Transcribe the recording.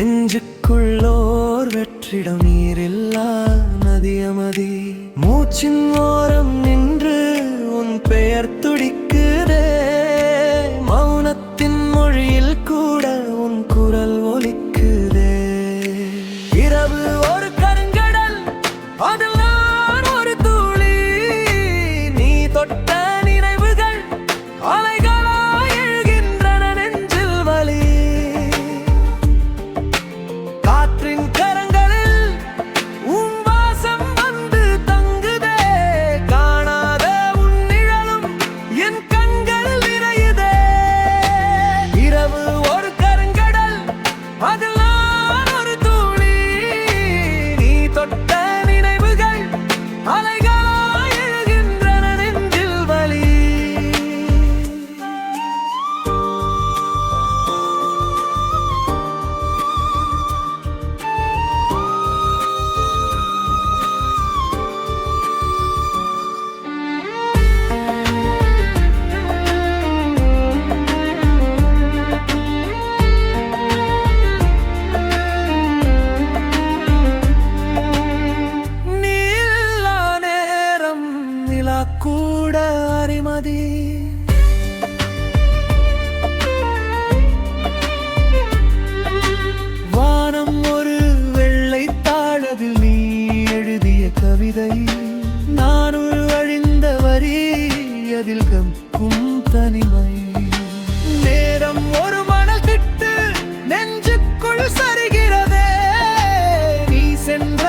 நெஞ்சுக்குள்ளோர் வெற்றிடம் நீரில்லா நதியமதி மூச்சின் ஓரம் நின்று உன் பெயர் துடிக்குதே மௌனத்தின் மொழியில் கூட உன் குரல் ஒலிக்குதே இரவு ஒரு கருங்கடல் அதில் நான் ஒரு துளி நீ தொட்ட நினைவுகள் அலைகளாய் எழுகின்றன நெஞ்சில் வலி காற்றின் கரங்களில் உன் வாசம் வந்து தங்குதே காணாத உன் நிழலும் என் கண்கள் நிறையுதே இரவு ஒரு கருங்கடல் அதில் நான் ஒரு துளி நீ தொட்ட நினைவுகள் அலைகளாய் எழுகின்றன நெஞ்சில் வலி நீல்லா நேரம் நிலா கூட அறிமதி வானம் ஒரு வெள்ளை தாளதில் நீ எழுதிய கவிதை நான் ஒரு அழிந்த வரி அதில் கம்பும் தனிமை நேரம் ஒரு மணல் திட்டு நெஞ்சுக்குள் சரிகிறதே நீ சென்ற